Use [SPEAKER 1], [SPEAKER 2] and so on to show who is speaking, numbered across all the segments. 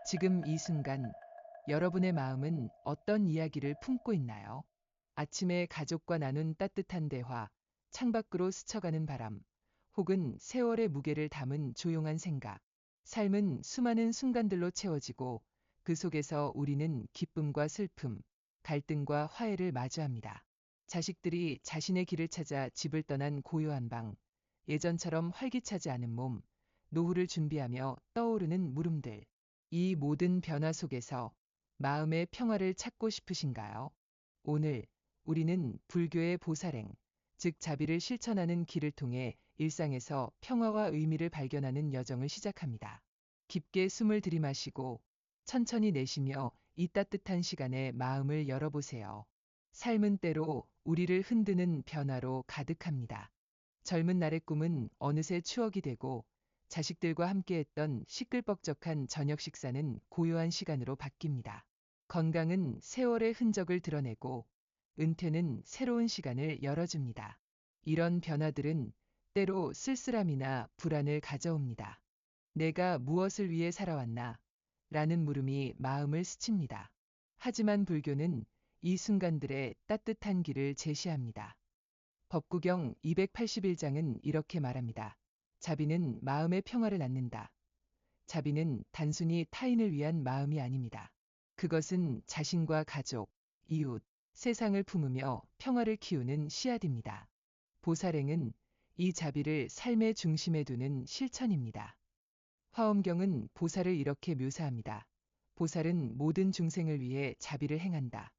[SPEAKER 1] 지금 이 순간 여러분의 마음은 어떤 이야기를 품고 있나요? 아침에 가족과 나눈 따뜻한 대화, 창밖으로 스쳐가는 바람, 혹은 세월의 무게를 담은 조용한 생각. 삶은 수많은 순간들로 채워지고 그 속에서 우리는 기쁨과 슬픔, 갈등과 화해를 마주합니다. 자식들이 자신의 길을 찾아 집을 떠난 고요한 방, 예전처럼 활기차지 않은 몸, 노후를 준비하며 떠오르는 물음들. 이 모든 변화 속에서 마음의 평화를 찾고 싶으신가요? 오늘 우리는 불교의 보살행, 즉 자비를 실천하는 길을 통해 일상에서 평화와 의미를 발견하는 여정을 시작합니다. 깊게 숨을 들이마시고 천천히 내쉬며 이 따뜻한 시간에 마음을 열어보세요. 삶은 때로 우리를 흔드는 변화로 가득합니다. 젊은 날의 꿈은 어느새 추억이 되고 자식들과 함께했던 시끌벅적한 저녁 식사는 고요한 시간으로 바뀝니다. 건강은 세월의 흔적을 드러내고 은퇴는 새로운 시간을 열어줍니다. 이런 변화들은 때로 쓸쓸함이나 불안을 가져옵니다. 내가 무엇을 위해 살아왔나? 라는 물음이 마음을 스칩니다. 하지만 불교는 이 순간들의 따뜻한 길을 제시합니다. 법구경 281장은 이렇게 말합니다. 자비는 마음의 평화를 낳는다. 자비는 단순히 타인을 위한 마음이 아닙니다. 그것은 자신과 가족, 이웃, 세상을 품으며 평화를 키우는 씨앗입니다. 보살행은 이 자비를 삶의 중심에 두는 실천입니다. 화엄경은 보살을 이렇게 묘사합니다. 보살은 모든 중생을 위해 자비를 행한다.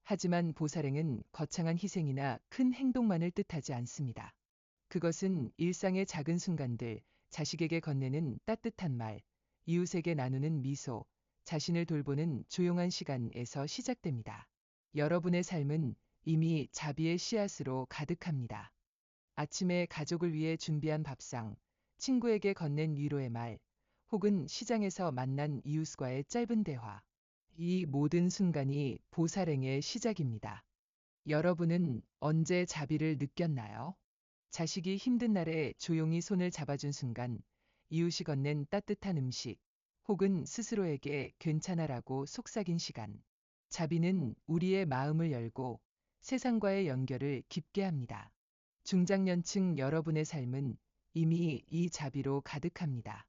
[SPEAKER 1] 하지만 보살행은 거창한 희생이나 큰 행동만을 뜻하지 않습니다. 그것은 일상의 작은 순간들, 자식에게 건네는 따뜻한 말, 이웃에게 나누는 미소, 자신을 돌보는 조용한 시간에서 시작됩니다. 여러분의 삶은 이미 자비의 씨앗으로 가득합니다. 아침에 가족을 위해 준비한 밥상, 친구에게 건넨 위로의 말, 혹은 시장에서 만난 이웃과의 짧은 대화. 이 모든 순간이 보살행의 시작입니다. 여러분은 언제 자비를 느꼈나요? 자식이 힘든 날에 조용히 손을 잡아준 순간, 이웃이 건넨 따뜻한 음식, 혹은 스스로에게 괜찮아라고 속삭인 시간. 자비는 우리의 마음을 열고 세상과의 연결을 깊게 합니다. 중장년층 여러분의 삶은 이미 이 자비로 가득합니다.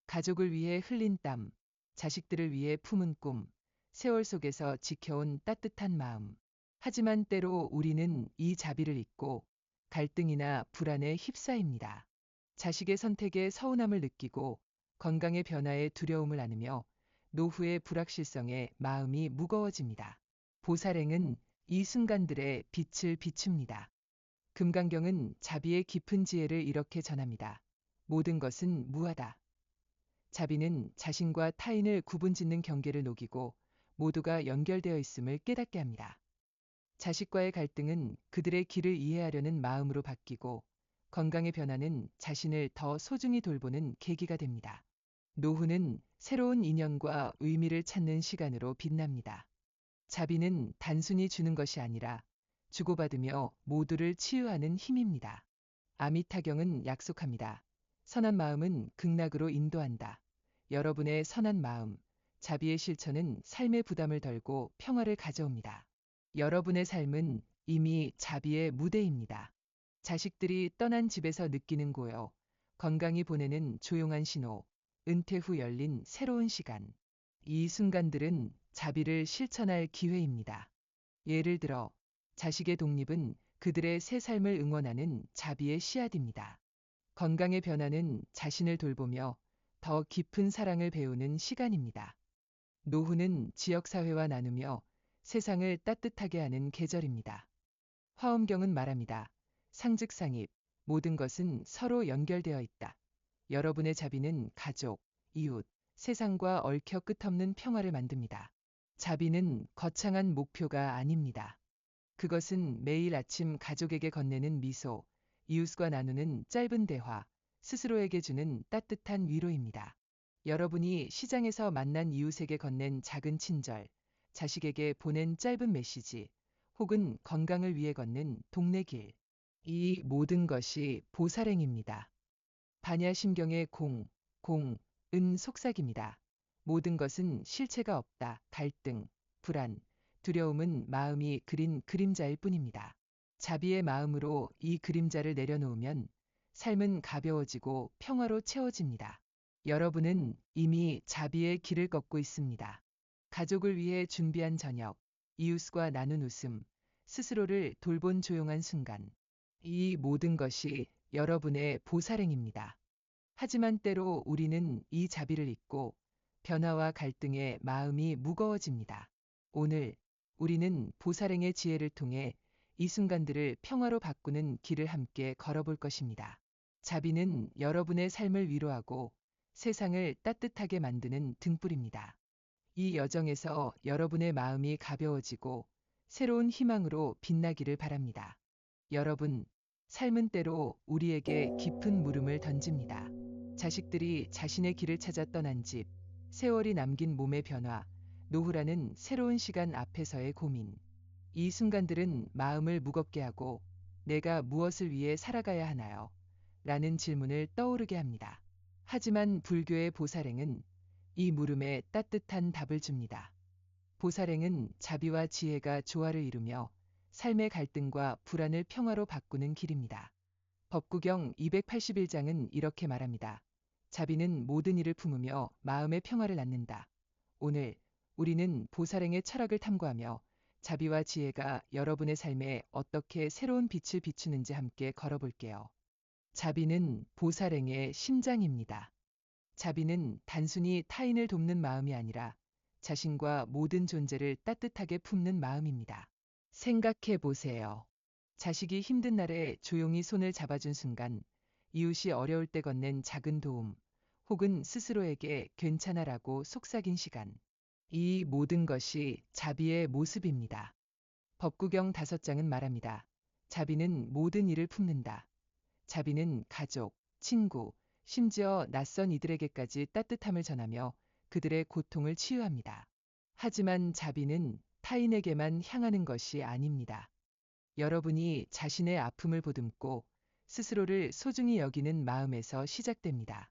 [SPEAKER 1] 가족을 위해 흘린 땀, 자식들을 위해 품은 꿈, 세월 속에서 지켜온 따뜻한 마음. 하지만 때로 우리는 이 자비를 잊고 갈등이나 불안에 휩싸입니다. 자식의 선택에 서운함을 느끼고 건강의 변화에 두려움을 안으며 노후의 불확실성에 마음이 무거워집니다. 보살행은 이 순간들의 빛을 비춥니다. 금강경은 자비의 깊은 지혜를 이렇게 전합니다. 모든 것은 무하다. 자비는 자신과 타인을 구분짓는 경계를 녹이고 모두가 연결되어 있음을 깨닫게 합니다. 자식과의 갈등은 그들의 길을 이해하려는 마음으로 바뀌고 건강의 변화는 자신을 더 소중히 돌보는 계기가 됩니다. 노후는 새로운 인연과 의미를 찾는 시간으로 빛납니다. 자비는 단순히 주는 것이 아니라 주고받으며 모두를 치유하는 힘입니다. 아미타경은 약속합니다. 선한 마음은 극락으로 인도한다. 여러분의 선한 마음, 자비의 실천은 삶의 부담을 덜고 평화를 가져옵니다. 여러분의 삶은 이미 자비의 무대입니다. 자식들이 떠난 집에서 느끼는 고요, 건강히 보내는 조용한 신호, 은퇴 후 열린 새로운 시간. 이 순간들은 자비를 실천할 기회입니다. 예를 들어, 자식의 독립은 그들의 새 삶을 응원하는 자비의 씨앗입니다. 건강의 변화는 자신을 돌보며 더 깊은 사랑을 배우는 시간입니다. 노후는 지역사회와 나누며 세상을 따뜻하게 하는 계절입니다. 화엄경은 말합니다. 상즉상입, 모든 것은 서로 연결되어 있다. 여러분의 자비는 가족, 이웃, 세상과 얽혀 끝없는 평화를 만듭니다. 자비는 거창한 목표가 아닙니다. 그것은 매일 아침 가족에게 건네는 미소, 이웃과 나누는 짧은 대화, 스스로에게 주는 따뜻한 위로입니다. 여러분이 시장에서 만난 이웃에게 건넨 작은 친절, 자식에게 보낸 짧은 메시지, 혹은 건강을 위해 걷는 동네 길. 이 모든 것이 보살행입니다. 반야심경의 은 속삭입니다. 모든 것은 실체가 없다. 갈등, 불안, 두려움은 마음이 그린 그림자일 뿐입니다. 자비의 마음으로 이 그림자를 내려놓으면 삶은 가벼워지고 평화로 채워집니다. 여러분은 이미 자비의 길을 걷고 있습니다. 가족을 위해 준비한 저녁, 이웃과 나눈 웃음, 스스로를 돌본 조용한 순간. 이 모든 것이 여러분의 보살행입니다. 하지만 때로 우리는 이 자비를 잊고 변화와 갈등에 마음이 무거워집니다. 오늘 우리는 보살행의 지혜를 통해 이 순간들을 평화로 바꾸는 길을 함께 걸어볼 것입니다. 자비는 여러분의 삶을 위로하고 세상을 따뜻하게 만드는 등불입니다. 이 여정에서 여러분의 마음이 가벼워지고 새로운 희망으로 빛나기를 바랍니다. 여러분, 삶은 때로 우리에게 깊은 물음을 던집니다. 자식들이 자신의 길을 찾아 떠난 집, 세월이 남긴 몸의 변화, 노후라는 새로운 시간 앞에서의 고민. 이 순간들은 마음을 무겁게 하고 내가 무엇을 위해 살아가야 하나요? 라는 질문을 떠오르게 합니다. 하지만 불교의 보살행은 이 물음에 따뜻한 답을 줍니다. 보살행은 자비와 지혜가 조화를 이루며 삶의 갈등과 불안을 평화로 바꾸는 길입니다. 법구경 281장은 이렇게 말합니다. 자비는 모든 일을 품으며 마음의 평화를 낳는다. 오늘 우리는 보살행의 철학을 탐구하며 자비와 지혜가 여러분의 삶에 어떻게 새로운 빛을 비추는지 함께 걸어볼게요. 자비는 보살행의 심장입니다. 자비는 단순히 타인을 돕는 마음이 아니라 자신과 모든 존재를 따뜻하게 품는 마음입니다. 생각해 보세요. 자식이 힘든 날에 조용히 손을 잡아준 순간, 이웃이 어려울 때 건넨 작은 도움, 혹은 스스로에게 괜찮아라고 속삭인 시간. 이 모든 것이 자비의 모습입니다. 법구경 5장은 말합니다. 자비는 모든 일을 품는다. 자비는 가족, 친구, 심지어 낯선 이들에게까지 따뜻함을 전하며 그들의 고통을 치유합니다. 하지만 자비는 타인에게만 향하는 것이 아닙니다. 여러분이 자신의 아픔을 보듬고 스스로를 소중히 여기는 마음에서 시작됩니다.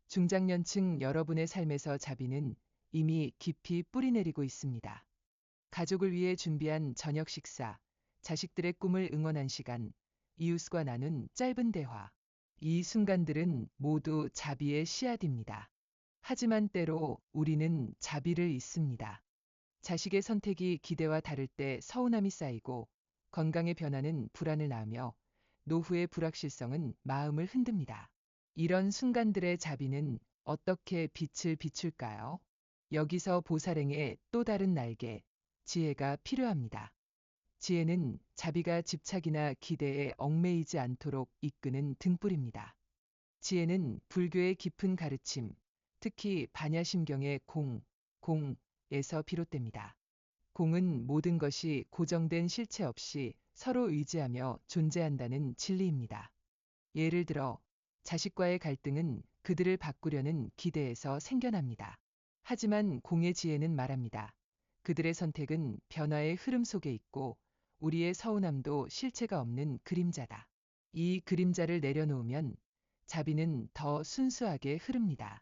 [SPEAKER 1] 중장년층 여러분의 삶에서 자비는 이미 깊이 뿌리내리고 있습니다. 가족을 위해 준비한 저녁 식사, 자식들의 꿈을 응원한 시간, 이웃과 나눈 짧은 대화. 이 순간들은 모두 자비의 씨앗입니다. 하지만 때로 우리는 자비를 잊습니다. 자식의 선택이 기대와 다를 때 서운함이 쌓이고 건강의 변화는 불안을 낳으며 노후의 불확실성은 마음을 흔듭니다. 이런 순간들의 자비는 어떻게 빛을 비출까요? 여기서 보살행의 또 다른 날개, 지혜가 필요합니다. 지혜는 자비가 집착이나 기대에 얽매이지 않도록 이끄는 등불입니다. 지혜는 불교의 깊은 가르침, 특히 반야심경의 공에서 비롯됩니다. 공은 모든 것이 고정된 실체 없이 서로 의지하며 존재한다는 진리입니다. 예를 들어, 자식과의 갈등은 그들을 바꾸려는 기대에서 생겨납니다. 하지만 공의 지혜는 말합니다. 그들의 선택은 변화의 흐름 속에 있고 우리의 서운함도 실체가 없는 그림자다. 이 그림자를 내려놓으면 자비는 더 순수하게 흐릅니다.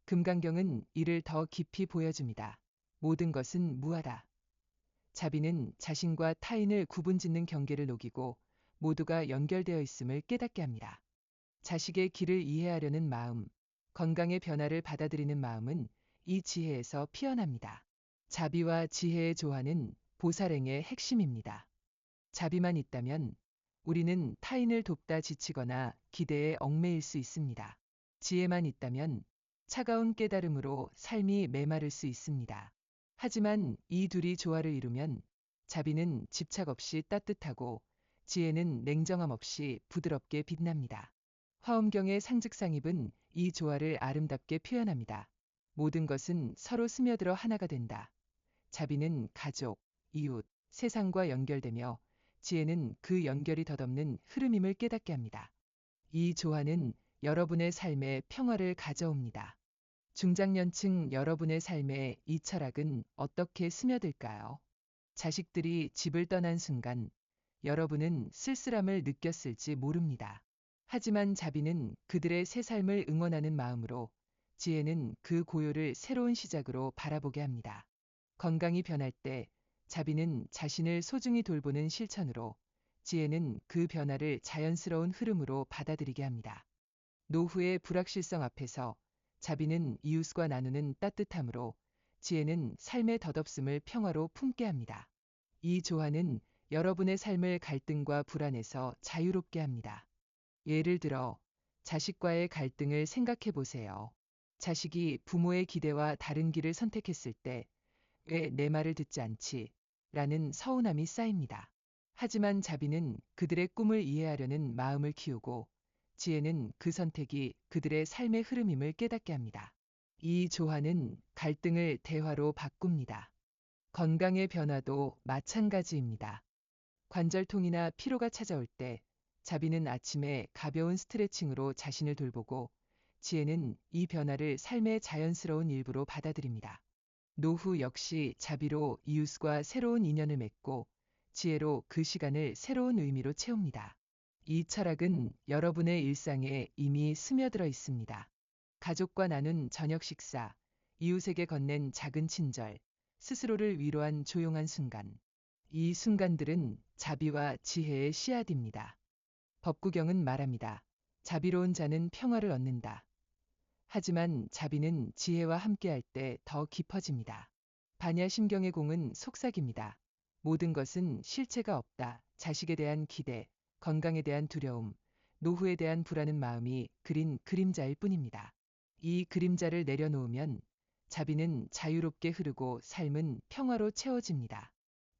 [SPEAKER 1] 금강경은 이를 더 깊이 보여줍니다. 모든 것은 무하다. 자비는 자신과 타인을 구분짓는 경계를 녹이고 모두가 연결되어 있음을 깨닫게 합니다. 자식의 길을 이해하려는 마음, 건강의 변화를 받아들이는 마음은 이 지혜에서 피어납니다. 자비와 지혜의 조화는 보살행의 핵심입니다. 자비만 있다면 우리는 타인을 돕다 지치거나 기대에 얽매일 수 있습니다. 지혜만 있다면 차가운 깨달음으로 삶이 메마를 수 있습니다. 하지만 이 둘이 조화를 이루면 자비는 집착 없이 따뜻하고 지혜는 냉정함 없이 부드럽게 빛납니다. 화엄경의 상즉상입은 이 조화를 아름답게 표현합니다. 모든 것은 서로 스며들어 하나가 된다. 자비는 가족, 이웃, 세상과 연결되며 지혜는 그 연결이 덧없는 흐름임을 깨닫게 합니다. 이 조화는 여러분의 삶에 평화를 가져옵니다. 중장년층 여러분의 삶에 이 철학은 어떻게 스며들까요? 자식들이 집을 떠난 순간 여러분은 쓸쓸함을 느꼈을지 모릅니다. 하지만 자비는 그들의 새 삶을 응원하는 마음으로 지혜는 그 고요를 새로운 시작으로 바라보게 합니다. 건강이 변할 때 자비는 자신을 소중히 돌보는 실천으로, 지혜는 그 변화를 자연스러운 흐름으로 받아들이게 합니다. 노후의 불확실성 앞에서 자비는 이웃과 나누는 따뜻함으로, 지혜는 삶의 덧없음을 평화로 품게 합니다. 이 조화는 여러분의 삶을 갈등과 불안에서 자유롭게 합니다. 예를 들어, 자식과의 갈등을 생각해 보세요. 자식이 부모의 기대와 다른 길을 선택했을 때, 왜 내 말을 듣지 않지? 라는 서운함이 쌓입니다. 하지만 자비는 그들의 꿈을 이해하려는 마음을 키우고, 지혜는 그 선택이 그들의 삶의 흐름임을 깨닫게 합니다. 이 조화는 갈등을 대화로 바꿉니다. 건강의 변화도 마찬가지입니다. 관절통이나 피로가 찾아올 때 자비는 아침에 가벼운 스트레칭으로 자신을 돌보고, 지혜는 이 변화를 삶의 자연스러운 일부로 받아들입니다. 노후 역시 자비로 이웃과 새로운 인연을 맺고, 지혜로 그 시간을 새로운 의미로 채웁니다. 이 철학은 여러분의 일상에 이미 스며들어 있습니다. 가족과 나눈 저녁 식사, 이웃에게 건넨 작은 친절, 스스로를 위로한 조용한 순간. 이 순간들은 자비와 지혜의 씨앗입니다. 법구경은 말합니다. 자비로운 자는 평화를 얻는다. 하지만 자비는 지혜와 함께할 때 더 깊어집니다. 반야심경의 공은 속삭입니다. 모든 것은 실체가 없다. 자식에 대한 기대, 건강에 대한 두려움, 노후에 대한 불안한 마음이 그린 그림자일 뿐입니다. 이 그림자를 내려놓으면 자비는 자유롭게 흐르고 삶은 평화로 채워집니다.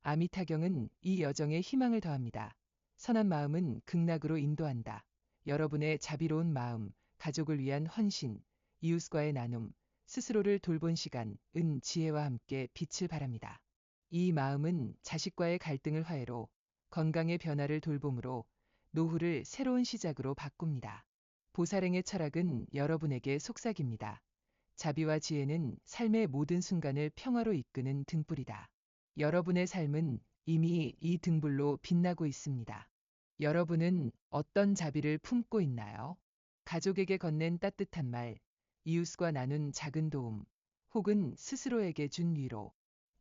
[SPEAKER 1] 아미타경은 이 여정에 희망을 더합니다. 선한 마음은 극락으로 인도한다. 여러분의 자비로운 마음, 가족을 위한 헌신, 이웃과의 나눔, 스스로를 돌본 시간은 지혜와 함께 빛을 발합니다. 이 마음은 자식과의 갈등을 화해로, 건강의 변화를 돌봄으로, 노후를 새로운 시작으로 바꿉니다. 보살행의 철학은 여러분에게 속삭입니다. 자비와 지혜는 삶의 모든 순간을 평화로 이끄는 등불이다. 여러분의 삶은 이미 이 등불로 빛나고 있습니다. 여러분은 어떤 자비를 품고 있나요? 가족에게 건넨 따뜻한 말, 이웃과 나눈 작은 도움, 혹은 스스로에게 준 위로.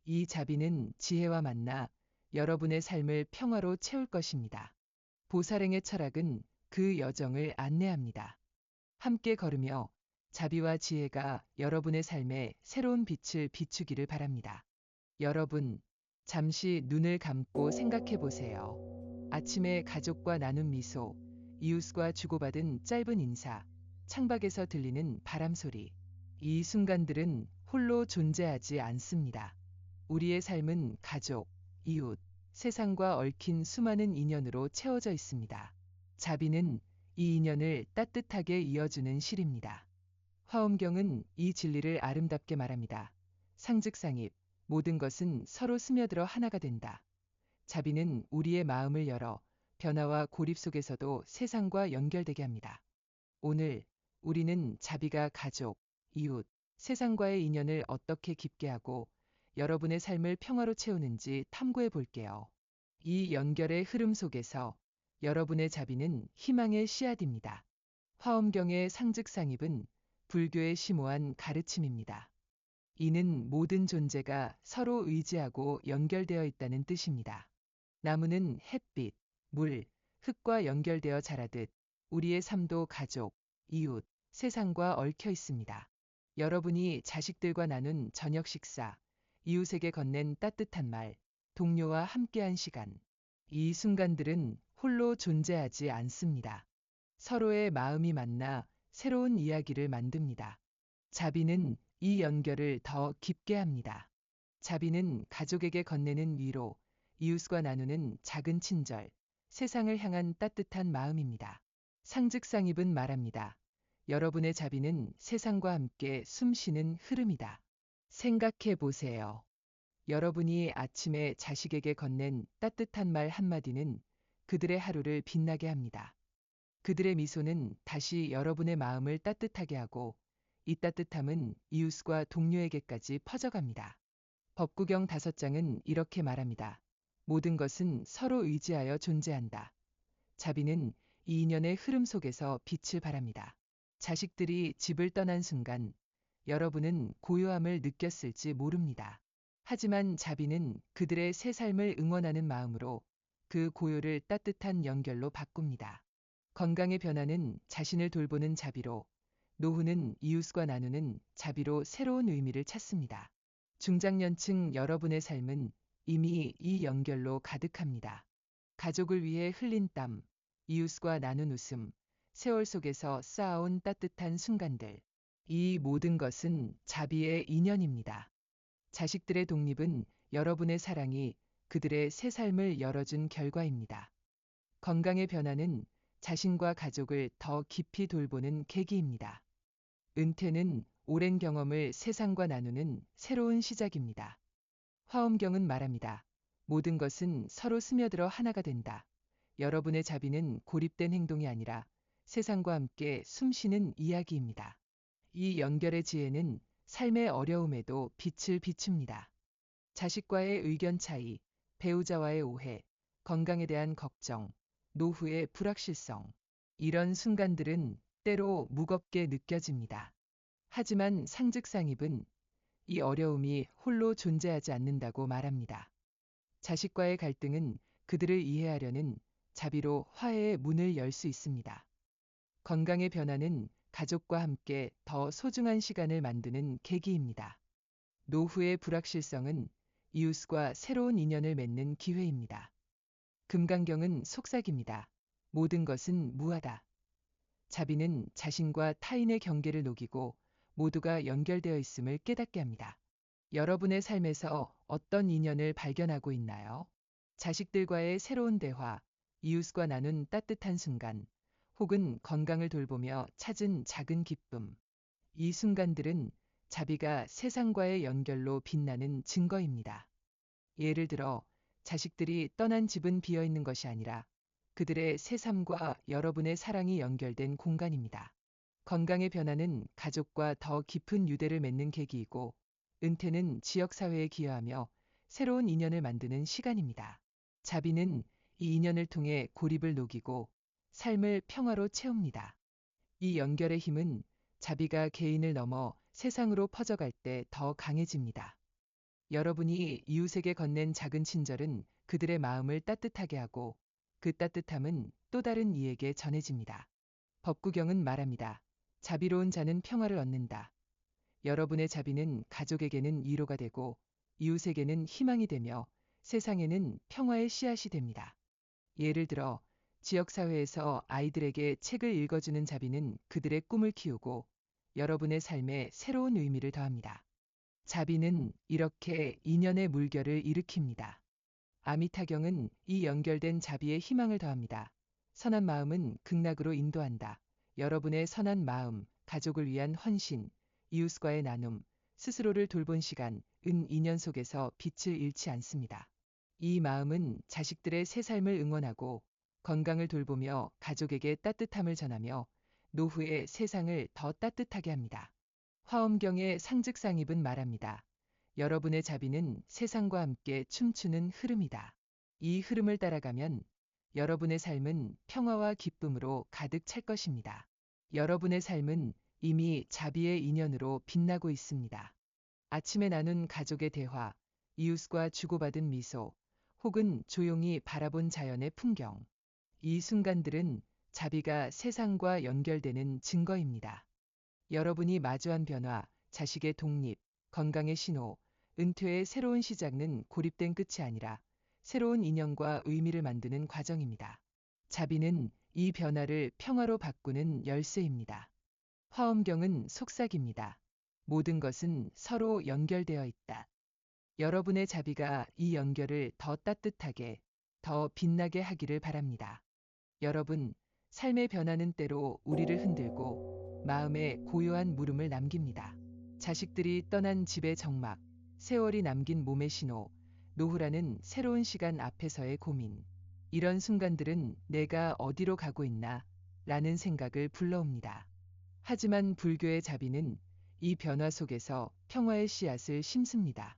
[SPEAKER 1] 이 자비는 지혜와 만나 여러분의 삶을 평화로 채울 것입니다. 보살행의 철학은 그 여정을 안내합니다. 함께 걸으며 자비와 지혜가 여러분의 삶에 새로운 빛을 비추기를 바랍니다. 여러분, 잠시 눈을 감고 생각해 보세요. 아침에 가족과 나눈 미소, 이웃과 주고받은 짧은 인사, 창밖에서 들리는 바람 소리. 이 순간들은 홀로 존재하지 않습니다. 우리의 삶은 가족, 이웃, 세상과 얽힌 수많은 인연으로 채워져 있습니다. 자비는 이 인연을 따뜻하게 이어주는 실입니다. 화엄경은 이 진리를 아름답게 말합니다. 상즉상입, 모든 것은 서로 스며들어 하나가 된다. 자비는 우리의 마음을 열어 변화와 고립 속에서도 세상과 연결되게 합니다. 오늘 우리는 자비가 가족, 이웃, 세상과의 인연을 어떻게 깊게 하고 여러분의 삶을 평화로 채우는지 탐구해 볼게요. 이 연결의 흐름 속에서 여러분의 자비는 희망의 씨앗입니다. 화엄경의 상즉상입은 불교의 심오한 가르침입니다. 이는 모든 존재가 서로 의지하고 연결되어 있다는 뜻입니다. 나무는 햇빛, 물, 흙과 연결되어 자라듯 우리의 삶도 가족, 이웃, 세상과 얽혀 있습니다. 여러분이 자식들과 나눈 저녁 식사, 이웃에게 건넨 따뜻한 말, 동료와 함께한 시간. 이 순간들은 홀로 존재하지 않습니다. 서로의 마음이 만나 새로운 이야기를 만듭니다. 자비는 이 연결을 더 깊게 합니다. 자비는 가족에게 건네는 위로, 이웃과 나누는 작은 친절, 세상을 향한 따뜻한 마음입니다. 상즉상입은 말합니다. 여러분의 자비는 세상과 함께 숨쉬는 흐름이다. 생각해 보세요. 여러분이 아침에 자식에게 건넨 따뜻한 말 한마디는 그들의 하루를 빛나게 합니다. 그들의 미소는 다시 여러분의 마음을 따뜻하게 하고, 이 따뜻함은 이웃과 동료에게까지 퍼져갑니다. 법구경 5장은 이렇게 말합니다. 모든 것은 서로 의지하여 존재한다. 자비는 이 인연의 흐름 속에서 빛을 발합니다. 자식들이 집을 떠난 순간 여러분은 고요함을 느꼈을지 모릅니다. 하지만 자비는 그들의 새 삶을 응원하는 마음으로 그 고요를 따뜻한 연결로 바꿉니다. 건강의 변화는 자신을 돌보는 자비로, 노후는 이웃과 나누는 자비로 새로운 의미를 찾습니다. 중장년층 여러분의 삶은 이미 이 연결로 가득합니다. 가족을 위해 흘린 땀, 이웃과 나눈 웃음, 세월 속에서 쌓아온 따뜻한 순간들. 이 모든 것은 자비의 인연입니다. 자식들의 독립은 여러분의 사랑이 그들의 새 삶을 열어준 결과입니다. 건강의 변화는 자신과 가족을 더 깊이 돌보는 계기입니다. 은퇴는 오랜 경험을 세상과 나누는 새로운 시작입니다. 화엄경은 말합니다. 모든 것은 서로 스며들어 하나가 된다. 여러분의 자비는 고립된 행동이 아니라 세상과 함께 숨쉬는 이야기입니다. 이 연결의 지혜는 삶의 어려움에도 빛을 비춥니다. 자식과의 의견 차이, 배우자와의 오해, 건강에 대한 걱정, 노후의 불확실성. 이런 순간들은 때로 무겁게 느껴집니다. 하지만 상즉상입은 이 어려움이 홀로 존재하지 않는다고 말합니다. 자식과의 갈등은 그들을 이해하려는 자비로 화해의 문을 열 수 있습니다. 건강의 변화는 가족과 함께 더 소중한 시간을 만드는 계기입니다. 노후의 불확실성은 이웃과 새로운 인연을 맺는 기회입니다. 금강경은 속삭입니다. 모든 것은 무하다. 자비는 자신과 타인의 경계를 녹이고 모두가 연결되어 있음을 깨닫게 합니다. 여러분의 삶에서 어떤 인연을 발견하고 있나요? 자식들과의 새로운 대화, 이웃과 나눈 따뜻한 순간, 혹은 건강을 돌보며 찾은 작은 기쁨. 이 순간들은 자비가 세상과의 연결로 빛나는 증거입니다. 예를 들어, 자식들이 떠난 집은 비어 있는 것이 아니라 그들의 새 삶과 여러분의 사랑이 연결된 공간입니다. 건강의 변화는 가족과 더 깊은 유대를 맺는 계기이고, 은퇴는 지역사회에 기여하며 새로운 인연을 만드는 시간입니다. 자비는 이 인연을 통해 고립을 녹이고 삶을 평화로 채웁니다. 이 연결의 힘은 자비가 개인을 넘어 세상으로 퍼져갈 때 더 강해집니다. 여러분이 이웃에게 건넨 작은 친절은 그들의 마음을 따뜻하게 하고 그 따뜻함은 또 다른 이에게 전해집니다. 법구경은 말합니다. 자비로운 자는 평화를 얻는다. 여러분의 자비는 가족에게는 위로가 되고 이웃에게는 희망이 되며 세상에는 평화의 씨앗이 됩니다. 예를 들어 지역사회에서 아이들에게 책을 읽어주는 자비는 그들의 꿈을 키우고 여러분의 삶에 새로운 의미를 더합니다. 자비는 이렇게 인연의 물결을 일으킵니다. 아미타경은 이 연결된 자비에 희망을 더합니다. 선한 마음은 극락으로 인도한다. 여러분의 선한 마음, 가족을 위한 헌신, 이웃과의 나눔, 스스로를 돌본 시간, 인연 속에서 빛을 잃지 않습니다. 이 마음은 자식들의 새 삶을 응원하고 건강을 돌보며 가족에게 따뜻함을 전하며 노후의 세상을 더 따뜻하게 합니다. 화엄경의 상즉상입은 말합니다. 여러분의 자비는 세상과 함께 춤추는 흐름이다. 이 흐름을 따라가면 여러분의 삶은 평화와 기쁨으로 가득 찰 것입니다. 여러분의 삶은 이미 자비의 인연으로 빛나고 있습니다. 아침에 나눈 가족의 대화, 이웃과 주고받은 미소, 혹은 조용히 바라본 자연의 풍경. 이 순간들은 자비가 세상과 연결되는 증거입니다. 여러분이 마주한 변화, 자식의 독립, 건강의 신호, 은퇴의 새로운 시작은 고립된 끝이 아니라 새로운 인연과 의미를 만드는 과정입니다. 자비는 이 변화를 평화로 바꾸는 열쇠입니다. 화엄경은 속삭입니다. 모든 것은 서로 연결되어 있다. 여러분의 자비가 이 연결을 더 따뜻하게, 더 빛나게 하기를 바랍니다. 여러분, 삶의 변화는 때로 우리를 흔들고 마음에 고요한 물음을 남깁니다. 자식들이 떠난 집의 적막, 세월이 남긴 몸의 신호, 노후라는 새로운 시간 앞에서의 고민. 이런 순간들은 내가 어디로 가고 있나? 라는 생각을 불러옵니다. 하지만 불교의 자비는 이 변화 속에서 평화의 씨앗을 심습니다.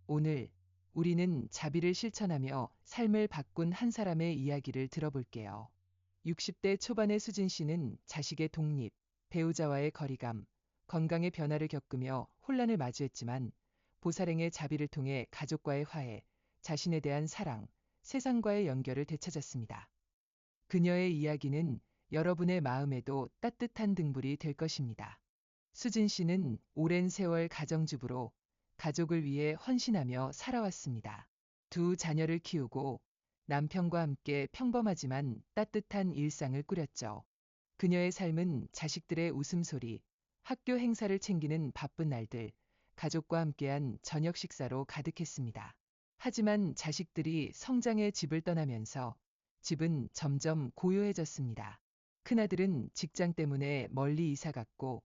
[SPEAKER 1] 오늘 우리는 자비를 실천하며 삶을 바꾼 한 사람의 이야기를 들어볼게요. 60대 초반의 수진 씨는 자식의 독립, 배우자와의 거리감, 건강의 변화를 겪으며 혼란을 마주했지만 보살행의 자비를 통해 가족과의 화해, 자신에 대한 사랑, 세상과의 연결을 되찾았습니다. 그녀의 이야기는 여러분의 마음에도 따뜻한 등불이 될 것입니다. 수진 씨는 오랜 세월 가정주부로 가족을 위해 헌신하며 살아왔습니다. 두 자녀를 키우고 남편과 함께 평범하지만 따뜻한 일상을 꾸렸죠. 그녀의 삶은 자식들의 웃음소리, 학교 행사를 챙기는 바쁜 날들, 가족과 함께한 저녁 식사로 가득했습니다. 하지만 자식들이 성장의 집을 떠나면서 집은 점점 고요해졌습니다. 큰아들은 직장 때문에 멀리 이사 갔고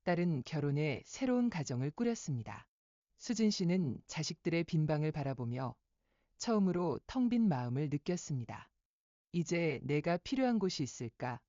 [SPEAKER 1] 딸은 결혼해 새로운 가정을 꾸렸습니다. 수진 씨는 자식들의 빈 방을 바라보며 처음으로 텅 빈 마음을 느꼈습니다. 이제 내가 필요한 곳이 있을까?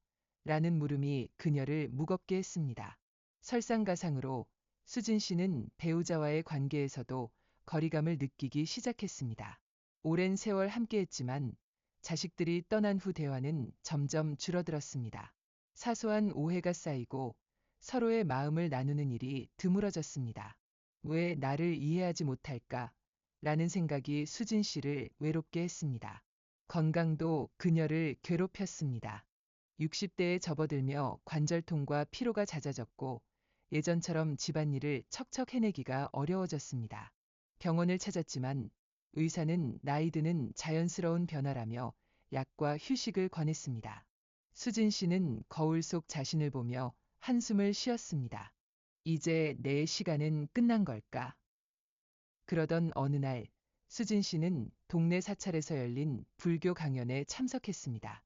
[SPEAKER 1] 라는 물음이 그녀를 무겁게 했습니다. 설상가상으로 수진 씨는 배우자와의 관계에서도 거리감을 느끼기 시작했습니다. 오랜 세월 함께했지만 자식들이 떠난 후 대화는 점점 줄어들었습니다. 사소한 오해가 쌓이고 서로의 마음을 나누는 일이 드물어졌습니다. 왜 나를 이해하지 못할까? 라는 생각이 수진 씨를 외롭게 했습니다. 건강도 그녀를 괴롭혔습니다. 60대에 접어들며 관절통과 피로가 잦아졌고 예전처럼 집안일을 척척 해내기가 어려워졌습니다. 병원을 찾았지만 의사는 나이 드는 자연스러운 변화라며 약과 휴식을 권했습니다. 수진 씨는 거울 속 자신을 보며 한숨을 쉬었습니다. 이제 내 시간은 끝난 걸까? 그러던 어느 날 수진 씨는 동네 사찰에서 열린 불교 강연에 참석했습니다.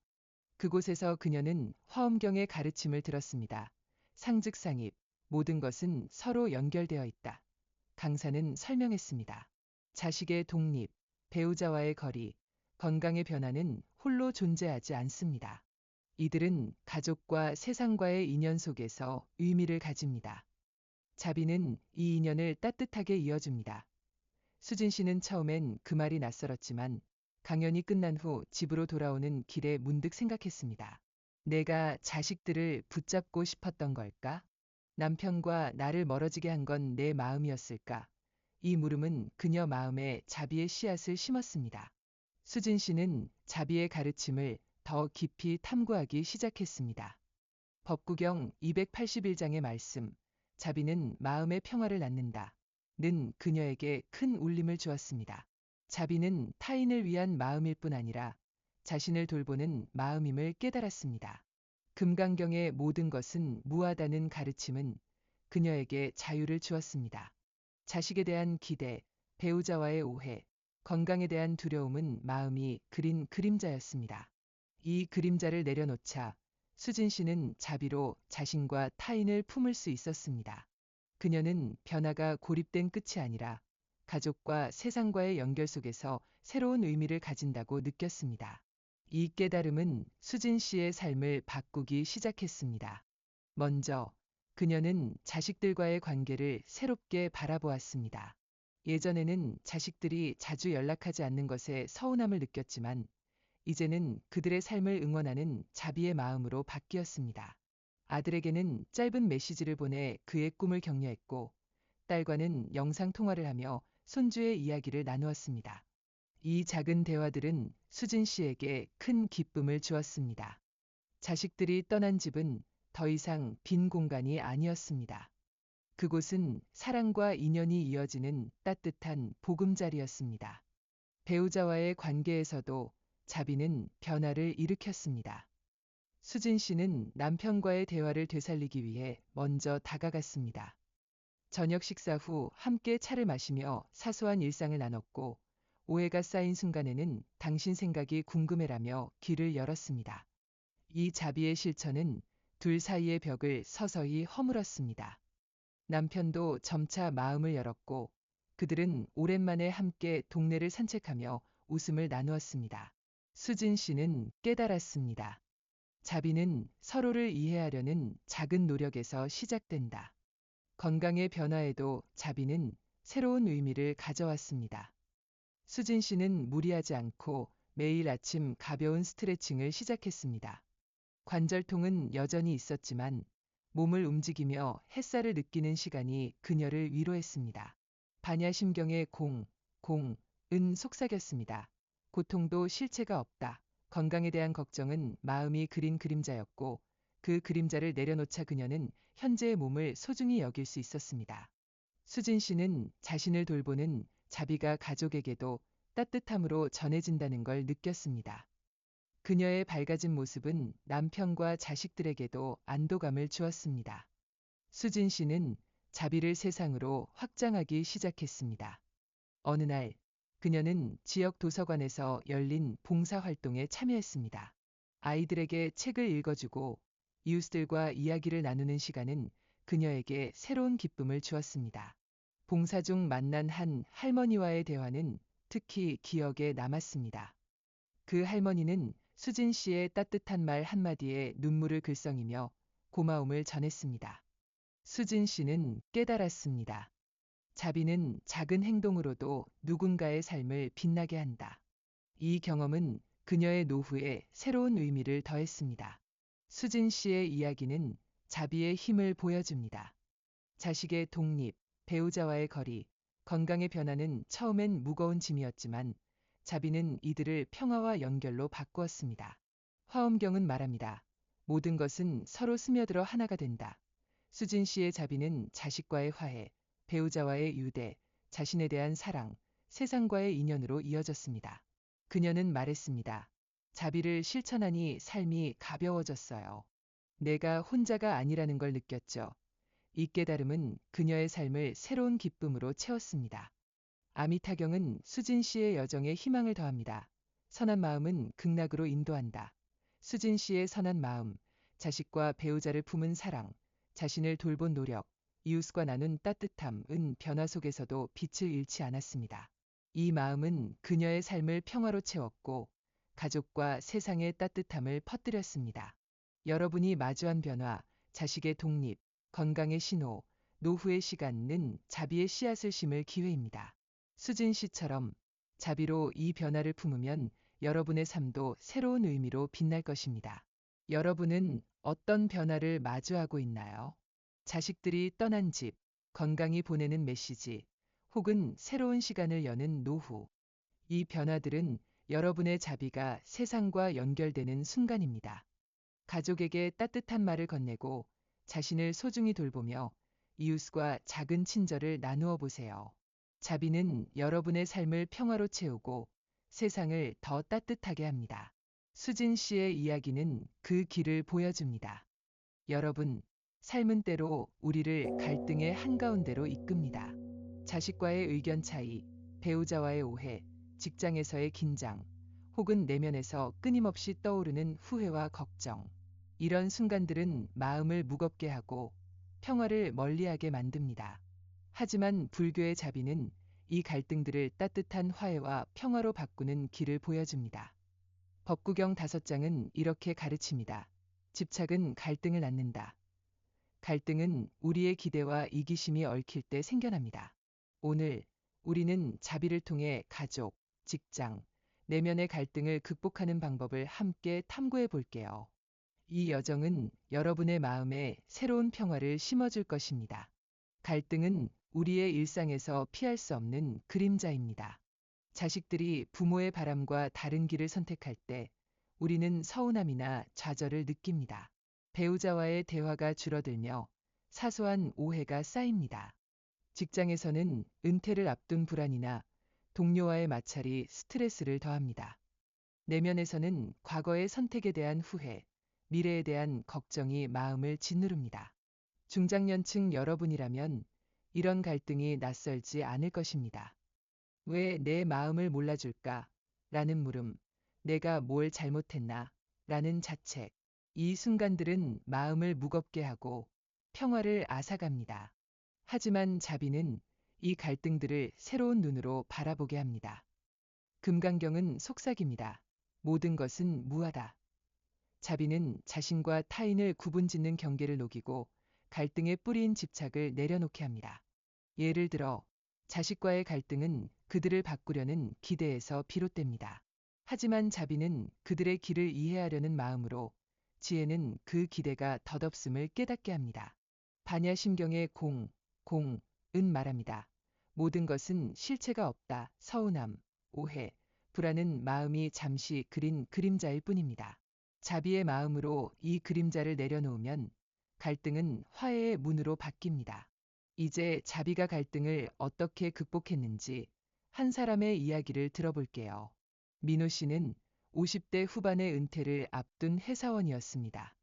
[SPEAKER 1] 그곳에서 그녀는 화엄경의 가르침을 들었습니다. 상즉상입, 모든 것은 서로 연결되어 있다. 강사는 설명했습니다. 자식의 독립, 배우자와의 거리, 건강의 변화는 홀로 존재하지 않습니다. 이들은 가족과 세상과의 인연 속에서 의미를 가집니다. 자비는 이 인연을 따뜻하게 이어줍니다. 수진 씨는 처음엔 그 말이 낯설었지만 강연이 끝난 후 집으로 돌아오는 길에 문득 생각했습니다. 내가 자식들을 붙잡고 싶었던 걸까? 남편과 나를 멀어지게 한 건 내 마음이었을까? 이 물음은 그녀 마음에 자비의 씨앗을 심었습니다. 수진 씨는 자비의 가르침을 더 깊이 탐구하기 시작했습니다. 법구경 281장의 말씀, 자비는 마음의 평화를 낳는다. 는 그녀에게 큰 울림을 주었습니다. 자비는 타인을 위한 마음일 뿐 아니라 자신을 돌보는 마음임을 깨달았습니다. 금강경의 모든 것은 무하다는 가르침은 그녀에게 자유를 주었습니다. 자식에 대한 기대, 배우자와의 오해, 건강에 대한 두려움은 마음이 그린 그림자였습니다. 이 그림자를 내려놓자 수진 씨는 자비로 자신과 타인을 품을 수 있었습니다. 그녀는 변화가 고립된 끝이 아니라 가족과 세상과의 연결 속에서 새로운 의미를 가진다고 느꼈습니다. 이 깨달음은 수진 씨의 삶을 바꾸기 시작했습니다. 먼저 그녀는 자식들과의 관계를 새롭게 바라보았습니다. 예전에는 자식들이 자주 연락하지 않는 것에 서운함을 느꼈지만 이제는 그들의 삶을 응원하는 자비의 마음으로 바뀌었습니다. 아들에게는 짧은 메시지를 보내 그의 꿈을 격려했고 딸과는 영상 통화를 하며 손주의 이야기를 나누었습니다. 이 작은 대화들은 수진 씨에게 큰 기쁨을 주었습니다. 자식들이 떠난 집은 더 이상 빈 공간이 아니었습니다. 그곳은 사랑과 인연이 이어지는 따뜻한 보금자리였습니다. 배우자와의 관계에서도 자비는 변화를 일으켰습니다. 수진 씨는 남편과의 대화를 되살리기 위해 먼저 다가갔습니다. 저녁 식사 후 함께 차를 마시며 사소한 일상을 나눴고 오해가 쌓인 순간에는 당신 생각이 궁금해라며 귀를 열었습니다. 이 자비의 실천은 둘 사이의 벽을 서서히 허물었습니다. 남편도 점차 마음을 열었고 그들은 오랜만에 함께 동네를 산책하며 웃음을 나누었습니다. 수진 씨는 깨달았습니다. 자비는 서로를 이해하려는 작은 노력에서 시작된다. 건강의 변화에도 자비는 새로운 의미를 가져왔습니다. 수진 씨는 무리하지 않고 매일 아침 가벼운 스트레칭을 시작했습니다. 관절통은 여전히 있었지만 몸을 움직이며 햇살을 느끼는 시간이 그녀를 위로했습니다. 반야심경의 은 속삭였습니다. 고통도 실체가 없다. 건강에 대한 걱정은 마음이 그린 그림자였고 그 그림자를 내려놓자 그녀는 현재의 몸을 소중히 여길 수 있었습니다. 수진 씨는 자신을 돌보는 자비가 가족에게도 따뜻함으로 전해진다는 걸 느꼈습니다. 그녀의 밝아진 모습은 남편과 자식들에게도 안도감을 주었습니다. 수진 씨는 자비를 세상으로 확장하기 시작했습니다. 어느 날, 그녀는 지역 도서관에서 열린 봉사활동에 참여했습니다. 아이들에게 책을 읽어주고 이웃들과 이야기를 나누는 시간은 그녀에게 새로운 기쁨을 주었습니다. 봉사 중 만난 한 할머니와의 대화는 특히 기억에 남았습니다. 그 할머니는 수진 씨의 따뜻한 말 한마디에 눈물을 글썽이며 고마움을 전했습니다. 수진 씨는 깨달았습니다. 자비는 작은 행동으로도 누군가의 삶을 빛나게 한다. 이 경험은 그녀의 노후에 새로운 의미를 더했습니다. 수진 씨의 이야기는 자비의 힘을 보여줍니다. 자식의 독립, 배우자와의 거리, 건강의 변화는 처음엔 무거운 짐이었지만 자비는 이들을 평화와 연결로 바꾸었습니다. 화엄경은 말합니다. 모든 것은 서로 스며들어 하나가 된다. 수진 씨의 자비는 자식과의 화해, 배우자와의 유대, 자신에 대한 사랑, 세상과의 인연으로 이어졌습니다. 그녀는 말했습니다. 자비를 실천하니 삶이 가벼워졌어요. 내가 혼자가 아니라는 걸 느꼈죠. 이 깨달음은 그녀의 삶을 새로운 기쁨으로 채웠습니다. 아미타경은 수진 씨의 여정에 희망을 더합니다. 선한 마음은 극락으로 인도한다. 수진 씨의 선한 마음, 자식과 배우자를 품은 사랑, 자신을 돌본 노력, 이웃과 나눈 따뜻함은 변화 속에서도 빛을 잃지 않았습니다. 이 마음은 그녀의 삶을 평화로 채웠고 가족과 세상의 따뜻함을 퍼뜨렸습니다. 여러분이 마주한 변화, 자식의 독립, 건강의 신호, 노후의 시간은 자비의 씨앗을 심을 기회입니다. 수진 씨처럼 자비로 이 변화를 품으면 여러분의 삶도 새로운 의미로 빛날 것입니다. 여러분은 어떤 변화를 마주하고 있나요? 자식들이 떠난 집, 건강이 보내는 메시지, 혹은 새로운 시간을 여는 노후. 이 변화들은 여러분의 자비가 세상과 연결되는 순간입니다. 가족에게 따뜻한 말을 건네고 자신을 소중히 돌보며 이웃과 작은 친절을 나누어 보세요. 자비는 여러분의 삶을 평화로 채우고 세상을 더 따뜻하게 합니다. 수진 씨의 이야기는 그 길을 보여줍니다. 여러분, 삶은 때로 우리를 갈등의 한가운데로 이끕니다. 자식과의 의견 차이, 배우자와의 오해, 직장에서의 긴장, 혹은 내면에서 끊임없이 떠오르는 후회와 걱정. 이런 순간들은 마음을 무겁게 하고 평화를 멀리하게 만듭니다. 하지만 불교의 자비는 이 갈등들을 따뜻한 화해와 평화로 바꾸는 길을 보여줍니다. 법구경 5장은 이렇게 가르칩니다. 집착은 갈등을 낳는다. 갈등은 우리의 기대와 이기심이 얽힐 때 생겨납니다. 오늘 우리는 자비를 통해 가족, 직장, 내면의 갈등을 극복하는 방법을 함께 탐구해 볼게요. 이 여정은 여러분의 마음에 새로운 평화를 심어줄 것입니다. 갈등은 우리의 일상에서 피할 수 없는 그림자입니다. 자식들이 부모의 바람과 다른 길을 선택할 때 우리는 서운함이나 좌절을 느낍니다. 배우자와의 대화가 줄어들며 사소한 오해가 쌓입니다. 직장에서는 은퇴를 앞둔 불안이나 동료와의 마찰이 스트레스를 더합니다. 내면에서는 과거의 선택에 대한 후회, 미래에 대한 걱정이 마음을 짓누릅니다. 중장년층 여러분이라면 이런 갈등이 낯설지 않을 것입니다. 왜 내 마음을 몰라줄까? 라는 물음, 내가 뭘 잘못했나? 라는 자책. 이 순간들은 마음을 무겁게 하고 평화를 앗아갑니다. 하지만 자비는 이 갈등들을 새로운 눈으로 바라보게 합니다. 금강경은 속삭입니다. 모든 것은 무하다. 자비는 자신과 타인을 구분짓는 경계를 녹이고 갈등의 뿌리인 집착을 내려놓게 합니다. 예를 들어 자식과의 갈등은 그들을 바꾸려는 기대에서 비롯됩니다. 하지만 자비는 그들의 길을 이해하려는 마음으로 지혜는 그 기대가 덧없음을 깨닫게 합니다. 반야심경의 은 말합니다. 모든 것은 실체가 없다. 서운함, 오해, 불안은 마음이 잠시 그린 그림자일 뿐입니다. 자비의 마음으로 이 그림자를 내려놓으면 갈등은 화해의 문으로 바뀝니다. 이제 자비가 갈등을 어떻게 극복했는지 한 사람의 이야기를 들어볼게요. 민호 씨는 50대 후반의 은퇴를 앞둔 회사원이었습니다.